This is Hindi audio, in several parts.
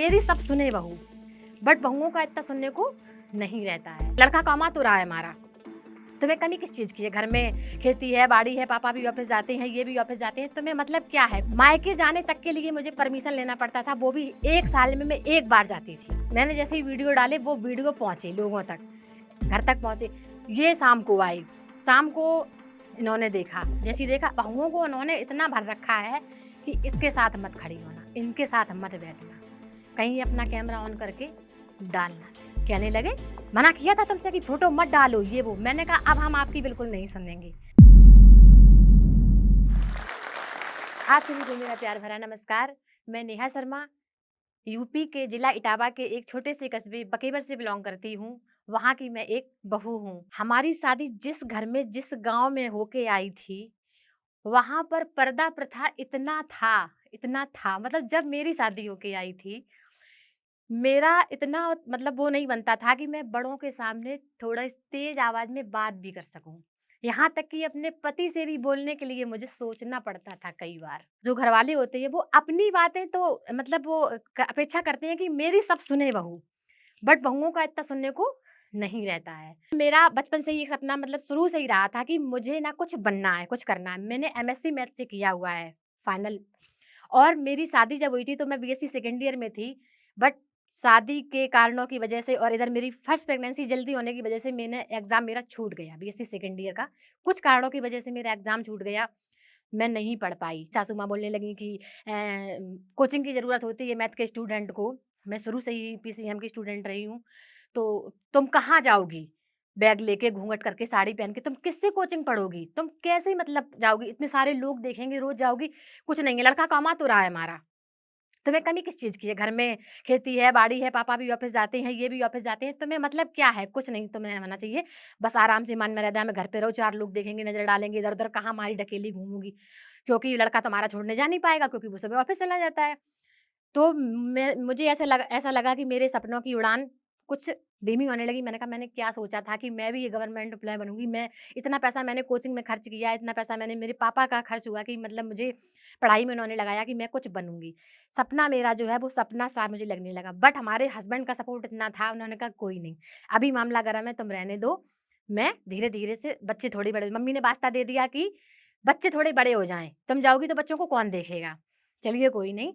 मेरी सब सुने बहू, बट बहुओं का इतना सुनने को नहीं रहता है। लड़का कमा तो रहा है हमारा, तुम्हें कमी किस चीज की है? घर में खेती है, बाड़ी है, पापा भी ऑफिस जाते हैं, ये भी ऑफिस जाते हैं, तुम्हें मतलब क्या है? मायके जाने तक के लिए मुझे परमिशन लेना पड़ता था, वो भी 1 साल में मैं 1 बार जाती थी। मैंने जैसे ही वीडियो डाले वो वीडियो पहुंचे लोगों तक, घर तक पहुंचे। ये शाम को आई, शाम को इन्होंने देखा, जैसे ही देखा बहुओं को उन्होंने इतना भर रखा है कि इसके साथ मत खड़ी होना, इनके साथ मत बैठना, कहीं अपना कैमरा ऑन करके डालना। कहने लगे मना किया था तुमसे कि फोटो मत डालो, ये वो। मैंने कहा अब हम आपकी बिल्कुल नहीं सुनेंगे। आप सभी को मेरा प्यार भरा नमस्कार। मैं नेहा शर्मा यूपी के जिला इटावा के एक छोटे से कस्बे बकेवर से बिलोंग करती हूँ। वहाँ की मैं एक बहू हूँ। हमारी शादी जिस घर में, जिस गांव में होके आई थी, वहाँ पर पर्दा प्रथा इतना था, मतलब जब मेरी शादी होके आई थी, मेरा इतना मतलब वो नहीं बनता था कि मैं बड़ों के सामने थोड़ा इस तेज आवाज में बात भी कर सकूं। यहाँ तक कि अपने पति से भी बोलने के लिए मुझे सोचना पड़ता था कई बार। जो घरवाले होते हैं वो अपनी बातें तो मतलब वो अपेक्षा करते हैं कि मेरी सब सुने बहू, बट बहुओं का इतना सुनने को नहीं रहता है। मेरा बचपन से ही एक सपना, मतलब शुरू से ही रहा था कि मुझे ना कुछ बनना है, कुछ करना है। मैंने एमएससी मैथ से किया हुआ है फाइनल, और मेरी शादी जब हुई थी तो मैं बीएससी सेकेंड ईयर में थी। बट शादी के कारणों की वजह से और इधर मेरी फर्स्ट प्रेगनेंसी जल्दी होने की वजह से मैंने एग्ज़ाम मेरा छूट गया, बीएससी सेकेंड ईयर का। कुछ कारणों की वजह से मेरा एग्ज़ाम छूट गया, मैं नहीं पढ़ पाई। सासू माँ बोलने लगी कि कोचिंग की ज़रूरत होती है मैथ के स्टूडेंट को। मैं शुरू से ही पीसीएम की स्टूडेंट रही हूँ, तो तुम कहाँ जाओगी? बैग लेके, घूंघट करके, साड़ी पहन के, तुम किससे कोचिंग पढ़ोगी? तुम कैसे मतलब जाओगी? इतने सारे लोग देखेंगे, रोज़ जाओगी? कुछ नहीं है, लड़का कमा तो रहा है हमारा। तुम्हें कमी किस चीज़ की है? घर में खेती है, बाड़ी है, पापा भी ऑफ़िस जाते हैं, ये भी ऑफ़िस जाते हैं, तुम्हें मतलब क्या है? कुछ नहीं तुम्हें होना चाहिए, बस आराम से मन में रहना है, मैं घर पे रहूँ, 4 लोग देखेंगे, नज़र डालेंगे, इधर-उधर कहाँ मारी ढकेली घूमूँगी, क्योंकि लड़का तुम्हारा छोड़ने जा नहीं पाएगा क्योंकि वो सुबह ऑफ़िस चला जाता है। तो मैं मुझे ऐसा लगा कि मेरे सपनों की उड़ान कुछ धीमी होने लगी। मैंने कहा मैंने क्या सोचा था कि मैं भी ये गवर्नमेंट एम्प्लॉयी बनूँगी। मैं इतना पैसा मैंने कोचिंग में खर्च किया, इतना पैसा मैंने मेरे पापा का खर्च हुआ कि मतलब मुझे पढ़ाई में उन्होंने लगाया कि मैं कुछ बनूँगी। सपना मेरा जो है वो सपना सा मुझे लगने लगा। बट हमारे हस्बैंड का सपोर्ट इतना था, उन्होंने कहा कोई नहीं, अभी मामला गर्म है, तुम रहने दो। मैं धीरे-धीरे से, बच्चे थोड़े बड़े, मम्मी ने वास्ता दे दिया कि बच्चे थोड़े बड़े हो जाएँ, तुम जाओगी तो बच्चों को कौन देखेगा? चलिए कोई नहीं।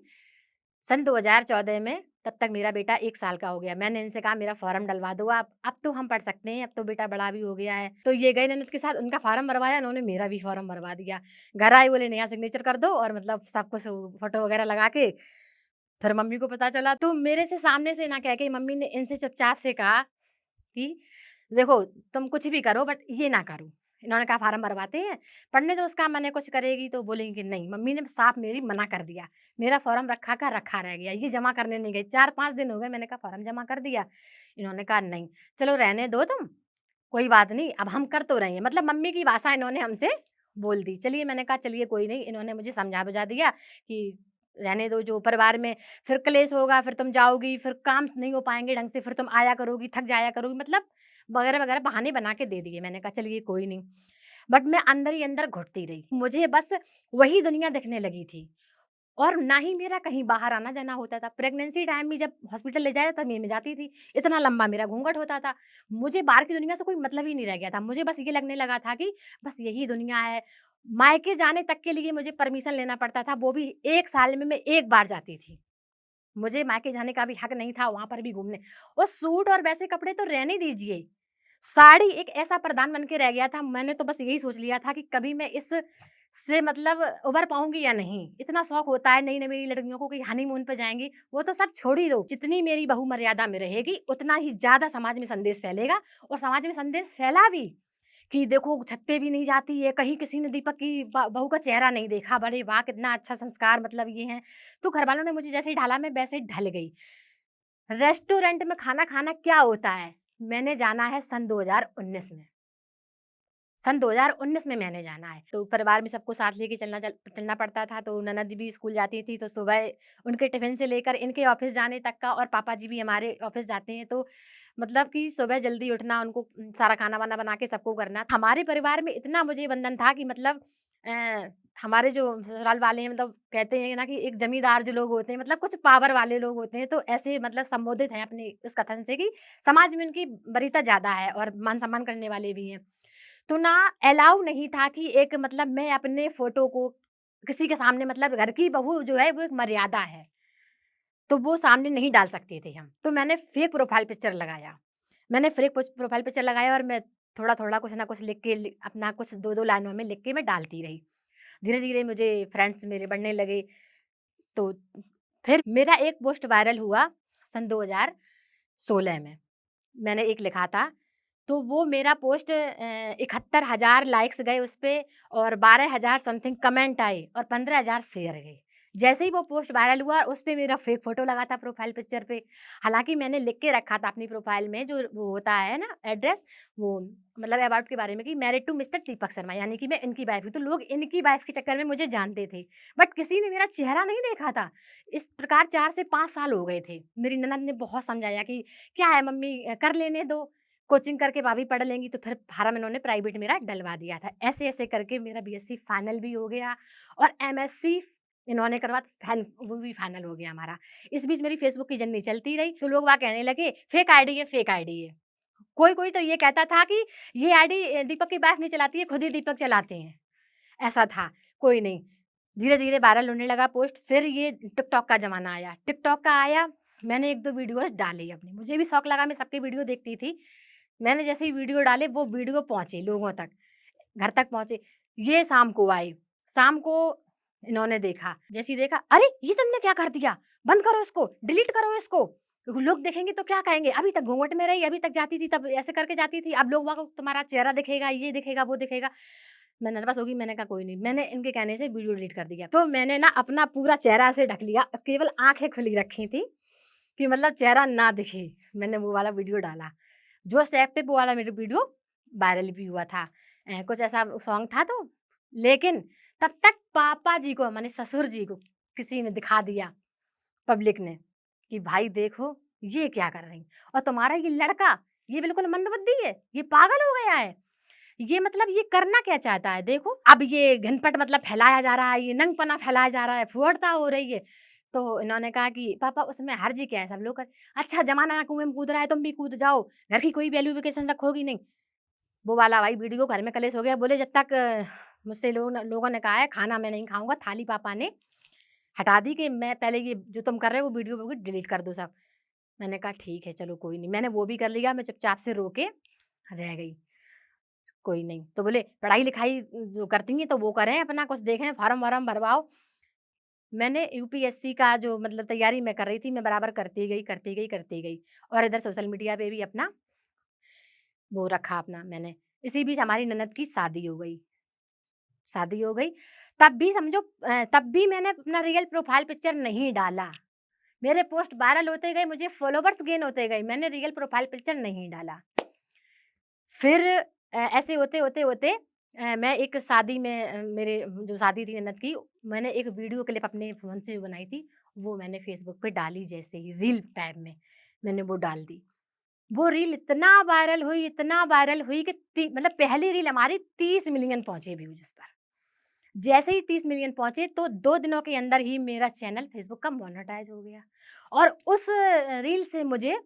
सन 2014 में तब तक मेरा बेटा 1 साल का हो गया। मैंने इनसे कहा मेरा फ़ॉर्म डलवा दो आप, अब तो हम पढ़ सकते हैं, अब तो बेटा बड़ा भी हो गया है। तो ये गए ननद के साथ, उनका फ़ॉर्म भरवाया, उन्होंने मेरा भी फ़ॉर्म भरवा दिया। घर आए बोले नेहा सिग्नेचर कर दो, और मतलब सब कुछ फ़ोटो वगैरह लगा के, फिर मम्मी को पता चला तो मेरे से सामने से ना कह के मम्मी ने इनसे चुपचाप से कहा कि देखो तुम कुछ भी करो बट ये ना करो। इन्होंने कहा फार्म भरवाते हैं, पढ़ने दो उसका, मन है कुछ करेगी तो बोलेंगी कि नहीं। मम्मी ने साफ मेरी मना कर दिया। मेरा फॉर्म रखा का रखा रह गया, ये जमा करने नहीं गई। 4-5 दिन हो गए, मैंने कहा फॉर्म जमा कर दिया। इन्होंने कहा नहीं, चलो रहने दो तुम, कोई बात नहीं, अब हम कर तो रहे हैं। मतलब मम्मी की भाषा इन्होंने हमसे बोल दी। चलिए, मैंने कहा चलिए कोई नहीं, इन्होंने मुझे समझा-बुझा दिया कि रहने दो, जो परिवार में फिर क्लेश होगा, फिर तुम जाओगी, फिर काम नहीं हो पाएँगे ढंग से, फिर तुम आया करोगी, थक जाया करोगी, मतलब वगैरह-वगैरह बहाने बना के दे दिए। मैंने कहा चलिए कोई नहीं। बट मैं अंदर ही अंदर घुटती रही। मुझे बस वही दुनिया दिखने लगी थी। और ना ही मेरा कहीं बाहर आना-जाना होता था। प्रेग्नेंसी टाइम में जब हॉस्पिटल ले जाया तब मैं जाती थी। इतना लंबा मेरा घूंघट होता था। मुझे बाहर की दुनिया से कोई मतलब ही नहीं रह गया था। मुझे बस ये लगने लगा था कि बस यही दुनिया है। मायके जाने तक के लिए मुझे परमिशन लेना पड़ता था, वो भी 1 साल में मैं 1 बार जाती थी। मुझे मायके जाने का भी हक नहीं था वहाँ पर भी घूमने। और सूट और वैसे कपड़े तो रहने दीजिए। साड़ी एक ऐसा प्रधान बन के रह गया था, मैंने तो बस यही सोच लिया था कि कभी मैं इस से मतलब उभर पाऊँगी या नहीं। इतना शौक होता है नई-नई लड़कियों को कि हनीमून पे जाएँगी, वो तो सब छोड़ ही दो। जितनी मेरी बहू मर्यादा में रहेगी, उतना ही ज़्यादा समाज में संदेश फैलेगा, और समाज में संदेश फैला भी कि देखो छत पे भी नहीं जाती है, कहीं किसी ने दीपक की ब बहू का चेहरा नहीं देखा, बड़े वाह! कितना अच्छा संस्कार, मतलब ये हैं। तो घरवालों ने मुझे जैसे ही ढाला, मैं वैसे ही ढल गई। रेस्टोरेंट में खाना खाना क्या होता है, मैंने जाना है सन 2019 में। सन 2019 में मैंने जाना है। तो परिवार में सबको साथ लेके चलना पड़ता था, तो ननद भी स्कूल जाती थी, तो सुबह उनके टिफ़िन से लेकर इनके ऑफ़िस जाने तक का, और पापा जी भी हमारे ऑफ़िस जाते हैं, तो मतलब कि सुबह जल्दी उठना, उनको सारा खाना-वाना बना के सबको करना। हमारे परिवार में इतना मुझे बंधन था कि मतलब हमारे जो ससुराल वाले हैं मतलब कहते हैं ना कि एक ज़मींदार जो लोग होते हैं मतलब कुछ पावर वाले लोग होते हैं, तो ऐसे मतलब संबोधित हैं अपने उस कथन से कि समाज में उनकी वरीयता ज़्यादा है और मान-सम्मान करने वाले भी हैं। तो ना अलाउ नहीं था कि एक मतलब मैं अपने फ़ोटो को किसी के सामने मतलब घर की बहू जो है वो एक मर्यादा है, तो वो सामने नहीं डाल सकते थे हम। तो मैंने फ़ेक प्रोफ़ाइल पिक्चर लगाया। मैंने फ़ेक प्रोफ़ाइल पिक्चर लगाया और मैं थोड़ा-थोड़ा कुछ ना कुछ लिख के अपना कुछ 2-2 लाइनों में लिख के मैं डालती रही। धीरे-धीरे मुझे फ्रेंड्स मेरे बढ़ने लगे, तो फिर मेरा एक पोस्ट वायरल हुआ सन 2016 में। मैंने एक लिखा था, तो वो मेरा पोस्ट 71,000 लाइक्स गए उसपे और 12,000 समथिंग कमेंट आए और 15,000 शेयर गए। जैसे ही वो पोस्ट वायरल हुआ, उसपे मेरा फेक फ़ोटो लगा था प्रोफ़ाइल पिक्चर पे। हालाँकि मैंने लिख के रखा था अपनी प्रोफ़ाइल में जो वो होता है ना एड्रेस, वो मतलब अबाउट के बारे में कि married to mister Deepak Sharma, यानी कि मैं इनकी वाइफ़ हूँ। तो लोग इनकी वाइफ़ के चक्कर में मुझे जानते थे, बट किसी ने मेरा चेहरा नहीं देखा था। इस प्रकार 4 से 5 साल हो गए थे। मेरी ननद ने बहुत समझाया कि क्या है मम्मी कर लेने दो, कोचिंग करके भाभी पढ़ लेंगी, तो फिर फार्म इन्होंने प्राइवेट मेरा डलवा दिया था। ऐसे-ऐसे करके मेरा बीएससी फाइनल भी हो गया और एमएससी इन्होंने करवा वो भी फाइनल हो गया हमारा। इस बीच मेरी फेसबुक की जर्नी चलती रही, तो लोग वहाँ कहने लगे फेक आईडी है, फेक आईडी है। कोई-कोई तो ये कहता था कि ये आईडी दीपक की वाइफ नहीं चलाती है, खुद ही दीपक चलाते हैं। ऐसा था, कोई नहीं। धीरे-धीरे वायरल होने लगा पोस्ट, फिर ये टिकटॉक का ज़माना आया। टिकटॉक का आया, मैंने 1-2 वीडियोज़ डाली अपनी, मुझे भी शौक लगा, मैं सबकी वीडियो देखती थी। मैंने जैसे ही वीडियो डाले, वो वीडियो पहुँची लोगों तक, घर तक पहुँचे। ये शाम को आए, शाम को इन्होंने देखा, जैसे ही देखा, "अरे! ये तुमने क्या कर दिया? बंद करो इसको, डिलीट करो इसको। लोग देखेंगे तो क्या कहेंगे? अभी तक घूंघट में रही, अभी तक जाती थी तब ऐसे करके जाती थी, अब लोग बाग तुम्हारा चेहरा दिखेगा, ये दिखेगा, वो दिखेगा।" मैं नर्वस हो गई, मैंने कहा कोई नहीं, मैंने इनके कहने से वीडियो डिलीट कर दिया। तो मैंने ना अपना पूरा चेहरा ऐसे ढक लिया, केवल आँखें खुली रखी थी कि मतलब चेहरा ना दिखे। मैंने वो वाला वीडियो डाला। जो स्टेप पे वो वाला मेरा वीडियो वायरल भी हुआ था। कुछ ऐसा सॉन्ग था तो, लेकिन तब तक पापा जी को माने ससुर जी को किसी ने दिखा दिया, पब्लिक ने, कि भाई देखो ये क्या कर रही और तुम्हारा ये लड़का, ये बिल्कुल मंदबुद्धि है, ये पागल हो गया है। ये मतलब ये करना क्या चाहता है देखो, अब ये घिनपट मतलब फैलाया जा रहा है, ये नंगपना फैलाया जा रहा है, फुहड़ता हो रही है। तो इन्होंने कहा कि पापा उसमें हर्ज क्या है, सब लोग अच्छा जमाना कुएँ में कूद रहा है, तुम भी कूद जाओ, घर की कोई वैल्यूफिकेशन रखोगी नहीं। वो वाला भाई वीडियो घर में कलेश हो गया, बोले जब तक मुझसे लोगों ने कहा है खाना मैं नहीं खाऊँगा, थाली पापा ने हटा दी कि मैं पहले ये जो तुम कर रहे हो वो वीडियो वोडियो डिलीट कर दो सब। मैंने कहा ठीक है चलो कोई नहीं, मैंने वो भी कर लिया, मैं चुपचाप से रो के रह गई। कोई नहीं। तो बोले पढ़ाई-लिखाई जो करती हैं तो वो करें अपना कुछ देखें, फार्म-वार्म भरवाओ। मैंने यूपीएससी का जो मतलब तैयारी मैं कर रही थी, मैं बराबर करती गई, करती गई, करती गई और इधर सोशल मीडिया पे भी अपना वो रखा अपना मैंने। इसी बीच हमारी ननद की शादी हो गई। शादी हो गई, तब भी समझो तब भी मैंने अपना रियल प्रोफाइल पिक्चर नहीं डाला। मेरे पोस्ट वायरल होते गए, मुझे फॉलोवर्स गेन होते गए, मैंने रियल प्रोफाइल पिक्चर नहीं डाला। फिर ऐसे होते मैं एक शादी में मेरे जो शादी थी ननद की, मैंने एक वीडियो क्लिप अपने फ़ोन से बनाई थी, वो मैंने फ़ेसबुक पे डाली जैसे ही रील टाइप में, मैंने वो डाल दी। वो रील इतना वायरल हुई कि ती मतलब पहली रील हमारी 30 मिलियन पहुँचे व्यूज़ उस पर। जैसे ही 30 मिलियन पहुँचे तो 2 दिनों के अंदर ही मेरा चैनल फ़ेसबुक का मोनेटाइज़ हो गया और उस रील से मुझे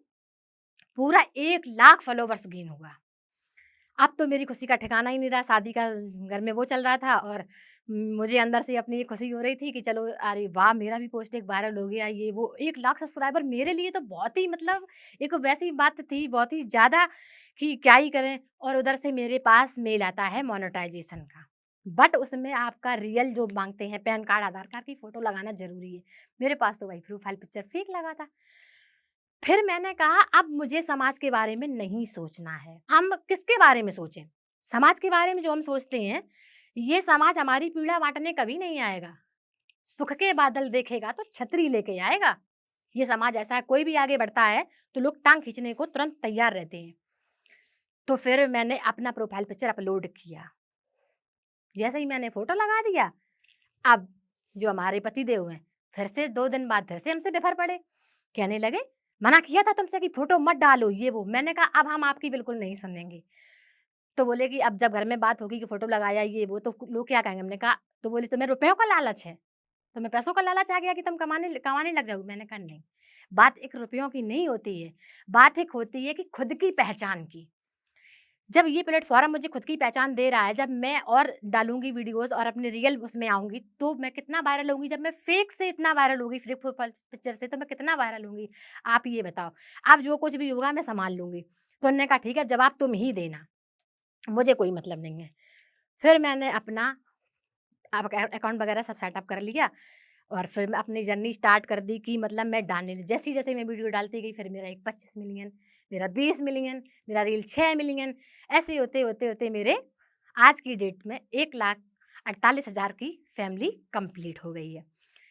पूरा 1 लाख फॉलोवर्स गेन हुआ। अब तो मेरी खुशी का ठिकाना ही नहीं रहा, शादी का घर में वो चल रहा था और मुझे अंदर से अपनी खुशी हो रही थी कि चलो अरे वाह! मेरा भी पोस्ट एक वायरल हो गया, ये वो 1 लाख सब्सक्राइबर मेरे लिए तो बहुत ही मतलब एक वैसी बात थी, बहुत ही ज़्यादा कि क्या ही करें और उधर से मेरे पास मेल आता है मोनेटाइज़ेशन का। बट उसमें आपका रियल जो माँगते हैं पैन कार्ड, आधार कार्ड की फ़ोटो लगाना ज़रूरी है। मेरे पास तो वही प्रोफ़ाइल पिक्चर फेक लगा था। फिर मैंने कहा अब मुझे समाज के बारे में नहीं सोचना है। हम किसके बारे में सोचें? समाज के बारे में जो हम सोचते हैं, ये समाज हमारी पीड़ा बाँटने कभी नहीं आएगा। सुख के बादल देखेगा तो छतरी लेके आएगा। ये समाज ऐसा है कोई भी आगे बढ़ता है तो लोग टाँग खींचने को तुरंत तैयार रहते हैं। तो फिर मैंने अपना प्रोफ़ाइल पिक्चर अपलोड किया। जैसे ही मैंने फ़ोटो लगा दिया, अब जो हमारे पतिदेव हैं, फिर से 2 दिन बाद फिर से हमसे बिफर पड़े। कहने लगे, "मना किया था तुमसे कि फ़ोटो मत डालो ये वो।" मैंने कहा, "अब हम आपकी बिल्कुल नहीं सुनेंगे।" तो बोले कि अब जब घर में बात होगी कि फ़ोटो लगाया ये वो तो लोग क्या कहेंगे? हमने कहा तो बोली तुम्हें रुपयों का लालच है? तुम्हें पैसों का लालच आ गया कि तुम कमाने कमाने लग जाओगी? मैंने कहा नहीं, बात एक रुपयों की नहीं होती है, बात एक होती है कि खुद की पहचान की। जब ये प्लेटफ़ॉर्म मुझे खुद की पहचान दे रहा है, जब मैं और डालूँगी वीडियोज़ और अपने रियल उसमें आऊँगी, तो मैं कितना वायरल होंगी। जब मैं फ़ेक से इतना वायरल होगी, फ़ेक प्रोफ़ाइल पिक्चर से, तो मैं कितना वायरल होंगी, आप ये बताओ। अब जो कुछ भी होगा मैं सँभाल लूँगी। तो उन्होंने कहा ठीक है जवाब तुम ही देना, मुझे कोई मतलब नहीं है। फिर मैंने अपना अब अकाउंट वगैरह सब सेटअप कर लिया और फिर मैं अपनी जर्नी स्टार्ट कर दी कि मतलब मैं डालने लगी। जैसे-जैसे मैं वीडियो डालती गई, फिर मेरा एक 25 मिलियन, मेरा 20 मिलियन, मेरा रील 6 मिलियन, ऐसे होते-होते मेरे आज की डेट में 1,48,000 की फैमिली कंप्लीट हो गई है।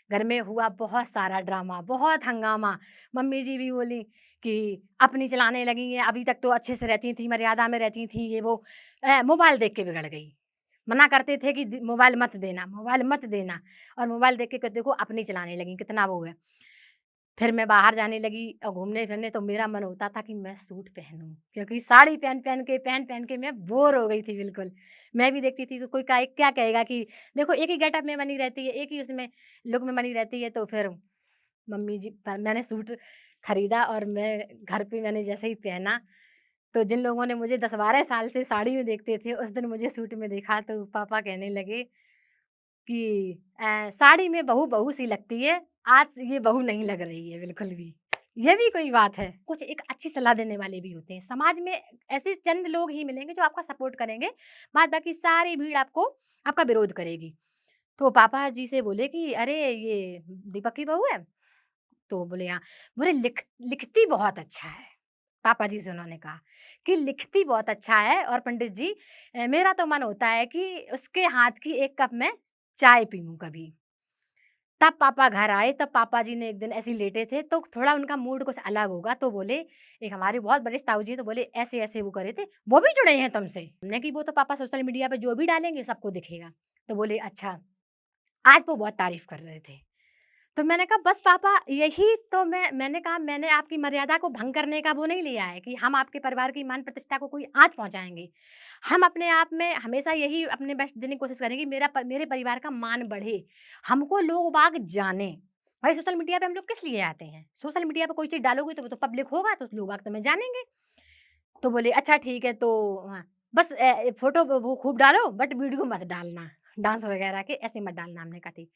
घर में हुआ बहुत सारा ड्रामा, बहुत हंगामा। मम्मी जी भी बोली कि अपनी चलाने लगी हैं, अभी तक तो अच्छे से रहती थी, मर्यादा में रहती थी, ये वो मोबाइल देख के बिगड़ गई। मना करते थे कि मोबाइल मत देना और मोबाइल देख के देखो अपनी चलाने लगी, कितना वो है। फिर मैं बाहर जाने लगी और घूमने-फिरने तो मेरा मन होता था कि मैं सूट पहनूँ, क्योंकि साड़ी पहन-पहन के मैं बोर हो गई थी बिल्कुल। मैं भी देखती थी तो कोई काहे क्या कहेगा कि देखो एक ही गेटअप में बनी रहती है, एक ही उसमें लुक में बनी रहती है, तो फिर मम्मी जी प मैंने सूट खरीदा और मैं घर पे मैंने जैसे ही पहना, तो जिन लोगों ने मुझे 10-12 साल से साड़ी में देखते थे, उस दिन मुझे सूट में देखा तो पापा कहने लगे कि साड़ी में बहू बहू सी लगती है, आज ये बहू नहीं लग रही है बिल्कुल भी। ये भी कोई बात है। कुछ एक अच्छी सलाह देने वाले भी होते हैं। समाज में ऐसे चंद लोग ही मिलेंगे जो आपका सपोर्ट करेंगे, बाद बाकी सारी भीड़ आपको आपका विरोध करेगी। तो पापा जी से बोले कि अरे ये दीपक की बहू है? तो बोले हाँ। बोले लिखती बहुत अच्छा है। पापा जी से उन्होंने कहा कि लिखती बहुत अच्छा है और पंडित जी मेरा तो मन होता है कि उसके हाथ की 1 कप मैं चाय पीऊँ कभी। तब पापा घर आए, तब पापा जी ने एक दिन ऐसे ही लेटे थे, तो थोड़ा उनका मूड कुछ अलग होगा, तो बोले एक हमारे बहुत बड़े ताऊ जी हैं, तो बोले, "ऐसे-ऐसे वो कर रहे थे, वो भी जुड़े हैं तुमसे?" हमने कि, "वो तो पापा सोशल मीडिया पे जो भी डालेंगे, सबको दिखेगा।" तो बोले, "अच्छा।" आज वो बहुत तारीफ़ कर रहे थे। तो मैंने कहा बस पापा यही तो मैंने कहा मैंने आपकी मर्यादा को भंग करने का वो नहीं लिया है कि हम आपके परिवार की मान प्रतिष्ठा को कोई आँच पहुँचाएँगे। हम अपने आप में हमेशा यही अपने बेस्ट देने की कोशिश करेंगे मेरे परिवार का मान बढ़े, हमको लोग-बाग जानें। भाई सोशल मीडिया पे हम लोग किस लिए आते हैं? सोशल मीडिया पे कोई चीज़ डालोगे तो वो तो पब्लिक होगा तो लोग-बाग तुम्हें जानेंगे। तो बोले अच्छा ठीक है तो हाँ, बस फ़ोटो वो खूब डालो बट वीडियो मत डालना, डांस वगैरह के ऐसे मत डालना। हमने कहा ठीक।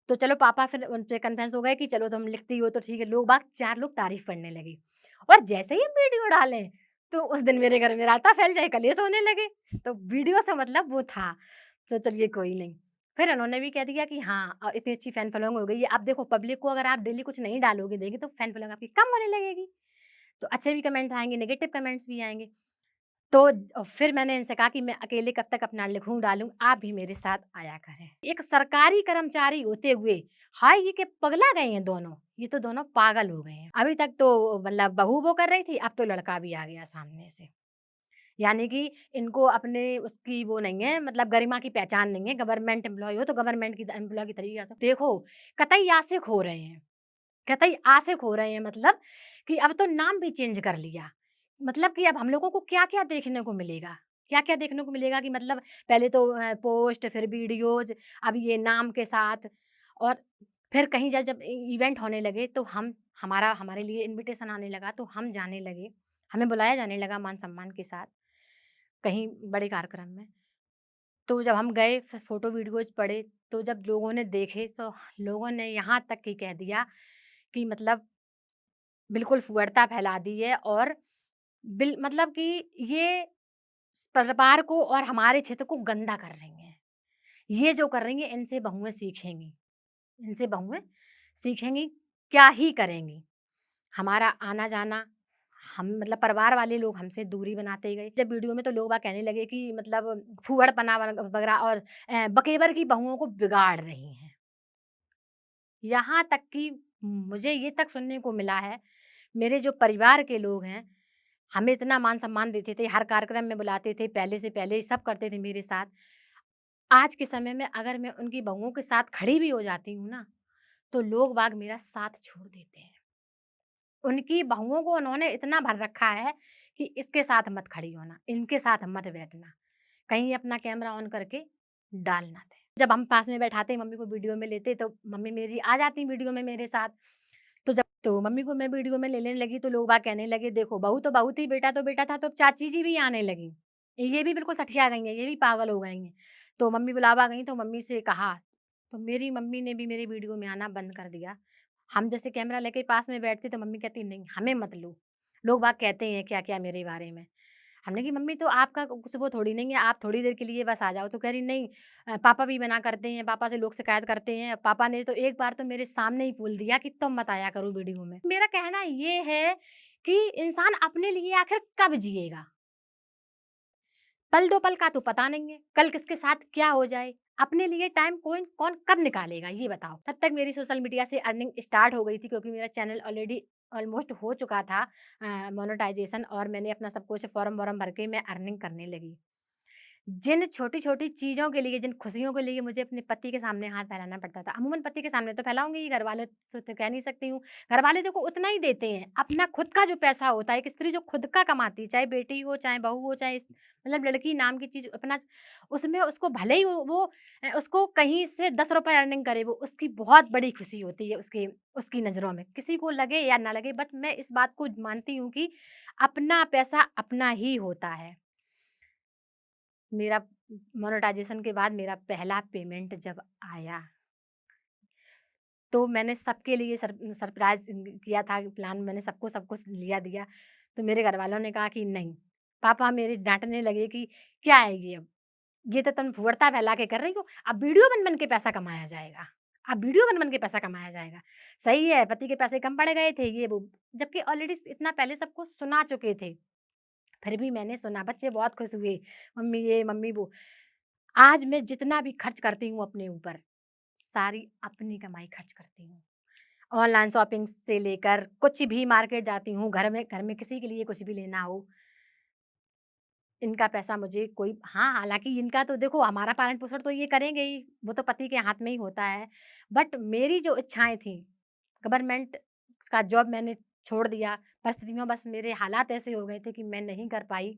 तो चलो पापा फिर उन पे कन्विंस हो गए कि चलो तुम लिखती हो तो ठीक है, लोग बाग 4 लोग तारीफ़ करने लगे और जैसे ही हम वीडियो डालें, तो उस दिन मेरे घर में रायता फैल जाए, कलेश होने लगे। तो वीडियो से मतलब वो था, तो चलिए कोई नहीं। फिर उन्होंने भी कह दिया कि हाँ इतनी अच्छी फैन फॉलोइंग हो गई है, अब देखो पब्लिक को अगर आप डेली कुछ नहीं डालोगे देगी तो फैन फॉलोइंग आपकी कम होने लगेगी। तो अच्छे भी कमेंट आएँगे, नेगेटिव कमेंट्स भी आएँगे। तो फिर मैंने इनसे कहा कि मैं अकेले कब तक अपना लिखूँ, डालूँ, आप भी मेरे साथ आया करें। एक सरकारी कर्मचारी होते हुए, हाय ये क्या पगला गए हैं दोनों, ये तो दोनों पागल हो गए हैं। अभी तक तो मतलब बहू वो कर रही थी, अब तो लड़का भी आ गया सामने से। यानी कि इनको अपने उसकी वो नहीं है मतलब गरिमा की पहचान नहीं है, गवर्नमेंट एम्प्लॉयी हो तो गवर्नमेंट की एम्प्लॉयी की तरीके से देखो, कतई आशिक हो रहे हैं। कतई आशिक हो रहे हैं मतलब कि अब तो नाम भी चेंज कर लिया। मतलब कि अब हम लोगों को क्या-क्या देखने को मिलेगा? क्या-क्या देखने को मिलेगा कि मतलब पहले तो पोस्ट फिर वीडियोज़ अब ये नाम के साथ और फिर कहीं जब इवेंट होने लगे तो हमारे लिए इन्विटेशन आने लगा तो हम जाने लगे। हमें बुलाया जाने लगा मान-सम्मान के साथ कहीं बड़े कार्यक्रम में। तो जब हम गए फिर फ़ोटो वीडियोज़ पड़े तो जब लोगों ने देखे तो लोगों ने यहाँ तक कि कह दिया कि मतलब बिल्कुल फुहड़ता फैला दी है और मतलब कि ये परिवार को और हमारे क्षेत्र को गंदा कर रही हैं। ये जो कर रही हैं इनसे बहुएँ सीखेंगी। इनसे बहुएँ सीखेंगी, क्या ही करेंगी। हमारा आना-जाना हम मतलब परिवार वाले लोग हमसे दूरी बनाते गए। जब वीडियो में तो लोग बाग कहने लगे कि मतलब फूहड़पना वगैरह और बकेवर की बहुओं को बिगाड़ रही हैं। यहाँ तक कि मुझे ये तक सुनने को मिला है, मेरे जो परिवार के लोग हैं, हमें इतना मान-सम्मान देते थे, हर कार्यक्रम में बुलाते थे, पहले से पहले सब करते थे मेरे साथ। आज के समय में अगर मैं उनकी बहुओं के साथ खड़ी भी हो जाती हूँ ना, तो लोग बाग मेरा साथ छोड़ देते हैं। उनकी बहुओं को उन्होंने इतना भर रखा है कि इसके साथ मत खड़ी होना, इनके साथ मत बैठना, कहीं अपना कैमरा ऑन करके डाल ना दें। जब हम पास में बैठाते मम्मी को वीडियो में लेते तो मम्मी मेरी आ जाती वीडियो में मेरे साथ। तो मम्मी को मैं वीडियो में ले लेने लगी तो लोग बाग कहने लगे देखो बहू तो बहू थी, बेटा तो बेटा था, तो अब चाची जी भी आने लगी। ये भी बिल्कुल सठिया गई हैं, ये भी पागल हो गई हैं। तो मम्मी बुलावा गई तो मम्मी से कहा, तो मेरी मम्मी ने भी मेरे वीडियो में आना बंद कर दिया। हम जैसे कैमरा लेके पास में बैठते तो मम्मी कहती नहीं हमें मत लो, लोग बाग कहते हैं क्या-क्या मेरे बारे में। हमने कहा मम्मी तो आपका कुछ वो थोड़ी नहीं है, आप थोड़ी देर के लिए बस आ जाओ। तो कह रही नहीं पापा भी मना करते हैं, पापा से लोग शिकायत करते हैं। पापा ने तो एक बार तो मेरे सामने ही बोल दिया कि तुम मत आया करो वीडियो में। मेरा कहना ये है कि इंसान अपने लिए आखिर कब जिएगा? पल दो पल का तो पता नहीं है, कल किसके साथ क्या हो जाए? अपने लिए टाइम कौन कौन कब निकालेगा ये बताओ? तब तक मेरी सोशल मीडिया से अर्निंग स्टार्ट हो गई थी क्योंकि मेरा चैनल ऑलरेडी ऑलमोस्ट हो चुका था मोनेटाइजेशन और मैंने अपना सब कुछ फॉर्म-वॉर्म भर के मैं अर्निंग करने लगी। जिन छोटी-छोटी चीज़ों के लिए, जिन खुशियों के लिए मुझे अपने पति के सामने हाथ फैलाना पड़ता था, अमूमन पति के सामने तो फैलाऊँगी ही, घरवाले से तो कह नहीं सकती हूँ। घरवाले देखो उतना ही देते हैं, अपना खुद का जो पैसा होता है, एक स्त्री जो खुद का कमाती है, चाहे बेटी हो, चाहे बहू हो, चाहे मतलब लड़की नाम की चीज़ अपना उसमें उसको भले ही वो उसको कहीं से ₹10 अर्निंग करे वो, उसकी बहुत बड़ी खुशी होती है उसकी उसकी नज़रों में। किसी को लगे या ना लगे बट मैं इस बात को मानती हूँ कि अपना पैसा अपना ही होता है। मेरा मोनेटाइज़ेशन के बाद मेरा पहला पेमेंट जब आया, तो मैंने सबके लिए सरप्राइज़ किया था प्लान मैंने सबको सब कुछ लिया दिया। तो मेरे घरवालों ने कहा कि नहीं, पापा मेरे डाँटने लगे कि क्या है ये अब? ये तो तुम फूहड़ता फैला के कर रही हो, अब वीडियो बन-बन के पैसा कमाया जाएगा। अब वीडियो बन-बन के पैसा कमाया जाएगा। सही है, पति के पैसे कम पड़ गए थे ये वो, जबकि ऑलरेडी इतना पहले सबको सुना चुके थे। फिर भी मैंने सुना, बच्चे बहुत खुश हुए, मम्मी ये, मम्मी वो। आज मैं जितना भी खर्च करती हूँ अपने ऊपर, सारी अपनी कमाई खर्च करती हूँ। ऑनलाइन शॉपिंग से लेकर कुछ भी मार्केट जाती हूँ, घर में किसी के लिए कुछ भी लेना हो, इनका पैसा मुझे कोई हाँ, हालाँकि इनका तो देखो हमारा पालन-पोषण तो ये करेंगे ही, वो तो पति के हाथ में ही होता है। बट मेरी जो इच्छाएँ थी, गवर्नमेंट का जॉब मैंने छोड़ दिया, परिस्थितियों बस मेरे हालात ऐसे हो गए थे कि मैं नहीं कर पाई।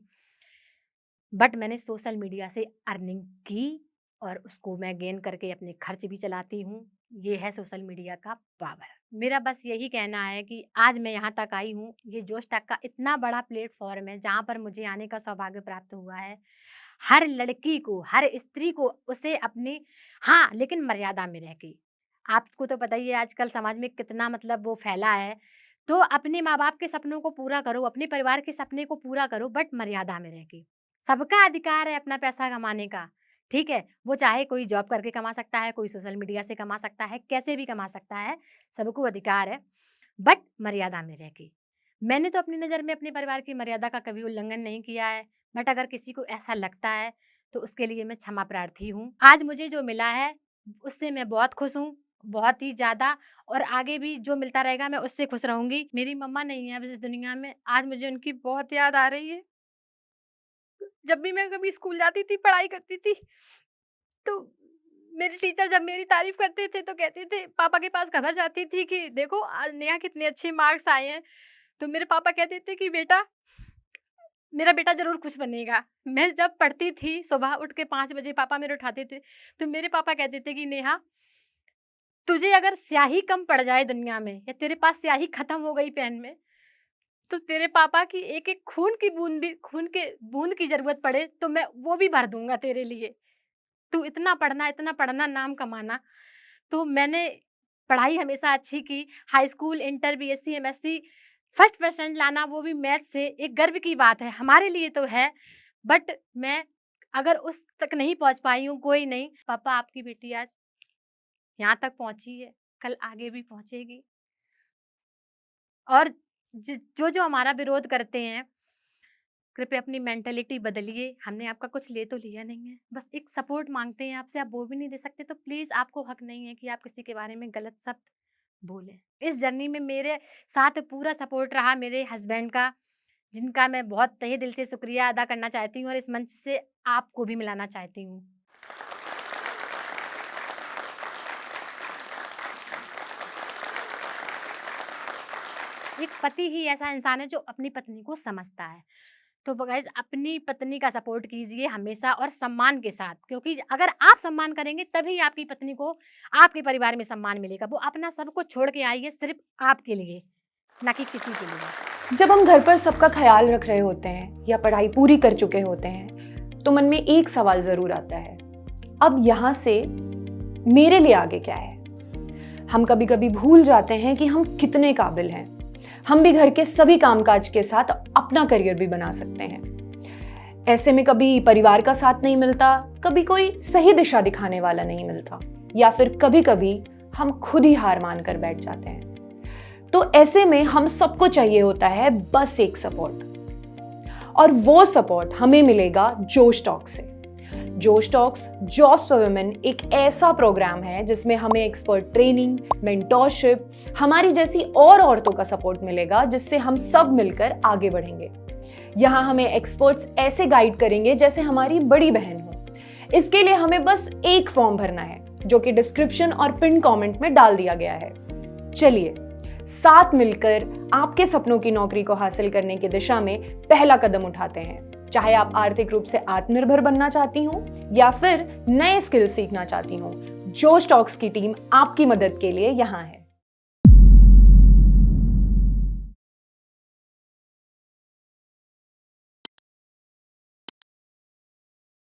बट मैंने सोशल मीडिया से अर्निंग की और उसको मैं गेन करके अपने खर्च भी चलाती हूँ। ये है सोशल मीडिया का पावर। मेरा बस यही कहना है कि आज मैं यहाँ तक आई हूँ, ये जोश टॉक का इतना बड़ा प्लेटफ़ॉर्म है जहाँ पर मुझे आने का सौभाग्य प्राप्त हुआ है। हर लड़की को, हर स्त्री को उसे अपनी हाँ, लेकिन मर्यादा में रह के। आपको तो पता ही है आजकल समाज में कितना मतलब वो फैला है। तो अपने माँ-बाप के सपनों को पूरा करो, अपने परिवार के सपने को पूरा करो बट मर्यादा में रह के। सबका अधिकार है अपना पैसा कमाने का, ठीक है? वो चाहे कोई जॉब करके कमा सकता है, कोई सोशल मीडिया से कमा सकता है, कैसे भी कमा सकता है, सबको अधिकार है, बट मर्यादा में रह के। मैंने तो अपनी नज़र में अपने परिवार की मर्यादा का कभी उल्लंघन नहीं किया है, बट अगर किसी को ऐसा लगता है, तो उसके लिए मैं क्षमा प्रार्थी हूँ। आज मुझे जो मिला है, उससे मैं बहुत खुश हूँ, बहुत ही ज़्यादा और आगे भी जो मिलता रहेगा मैं उससे खुश रहूँगी। मेरी मम्मा नहीं है अब इस दुनिया में, आज मुझे उनकी बहुत याद आ रही है। जब भी मैं कभी स्कूल जाती थी, पढ़ाई करती थी, तो मेरे टीचर जब मेरी तारीफ़ करते थे, तो कहते थे पापा के पास खबर जाती थी कि देखो आज नेहा कितने अच्छे मार्क्स आए हैं। तो मेरे पापा कहते थे कि बेटा, मेरा बेटा ज़रूर कुछ बनेगा। मैं जब पढ़ती थी, सुबह उठ के 5 बजे पापा मेरे उठाते थे, तो मेरे पापा कहते थे कि नेहा, तुझे अगर स्याही कम पड़ जाए दुनिया में या तेरे पास स्याही खत्म हो गई पेन में, तो तेरे पापा की एक-एक खून के बूँद की ज़रूरत पड़े, तो मैं वो भी भर दूँगा तेरे लिए। तू इतना पढ़ना, नाम कमाना। तो मैंने पढ़ाई हमेशा अच्छी की, high school, inter, BSc, MSc first percent लाना वो भी मैथ से एक गर्व की बात है, हमारे लिए तो है। बट मैं अगर उस तक नहीं पहुँच पाई हूँ, कोई नहीं, पापा आपकी बेटी आज यहाँ तक पहुँची है, कल आगे भी पहुँचेगी। और जो हमारा विरोध करते हैं, कृपया अपनी मेंटालिटी बदलिए, हमने आपका कुछ ले तो लिया नहीं है, बस एक सपोर्ट माँगते हैं आपसे, आप वो भी नहीं दे सकते तो प्लीज़ आपको हक नहीं है कि आप किसी के बारे में गलत शब्द बोलें। इस जर्नी में मेरे साथ पूरा सपोर्ट रहा मेरे हस्बैंड का, जिनका मैं बहुत तहे दिल से शुक्रिया अदा करना चाहती हूँ और इस मंच से आपको भी मिलाना चाहती हूँ। एक पति ही ऐसा इंसान है जो अपनी पत्नी को समझता है। तो गाइस अपनी पत्नी का सपोर्ट कीजिए हमेशा और सम्मान के साथ, क्योंकि अगर आप सम्मान करेंगे तभी आपकी पत्नी को आपके परिवार में सम्मान मिलेगा। वो अपना सब कुछ छोड़ के आई है सिर्फ आपके लिए, ना कि किसी के लिए। जब हम घर पर सबका ख्याल रख रहे होते हैं या पढ़ाई पूरी कर चुके होते हैं तो मन में एक सवाल जरूर आता है, अब यहाँ से मेरे लिए आगे क्या है। हम कभी कभी भूल जाते हैं कि हम कितने काबिल हैं। हम भी घर के सभी कामकाज के साथ अपना करियर भी बना सकते हैं। ऐसे में कभी परिवार का साथ नहीं मिलता, कभी कोई सही दिशा दिखाने वाला नहीं मिलता, या फिर कभी कभी हम खुद ही हार मान कर बैठ जाते हैं। तो ऐसे में हम सबको चाहिए होता है बस एक सपोर्ट, और वो सपोर्ट हमें मिलेगा जोश टॉक से। जोश टॉक्स जॉब्स फॉर वुमेन एक ऐसा प्रोग्राम है जिसमें हमें एक्सपर्ट ट्रेनिंग, मेंटोरशिप, हमारी जैसी और औरतों का सपोर्ट मिलेगा, जिससे हम सब मिलकर आगे बढ़ेंगे। यहाँ हमें एक्सपर्ट्स ऐसे गाइड करेंगे जैसे हमारी बड़ी बहन हो। इसके लिए हमें बस एक फॉर्म भरना है, जो कि डिस्क्रिप्शन और पिन कमेंट में डाल दिया गया है। चलिए साथ मिलकर आपके सपनों की नौकरी को हासिल करने की दिशा में पहला कदम उठाते हैं। चाहे आप आर्थिक रूप से आत्मनिर्भर बनना चाहती हो या फिर नए स्किल सीखना चाहती हो, जोश टॉक्स की टीम आपकी मदद के लिए यहाँ है।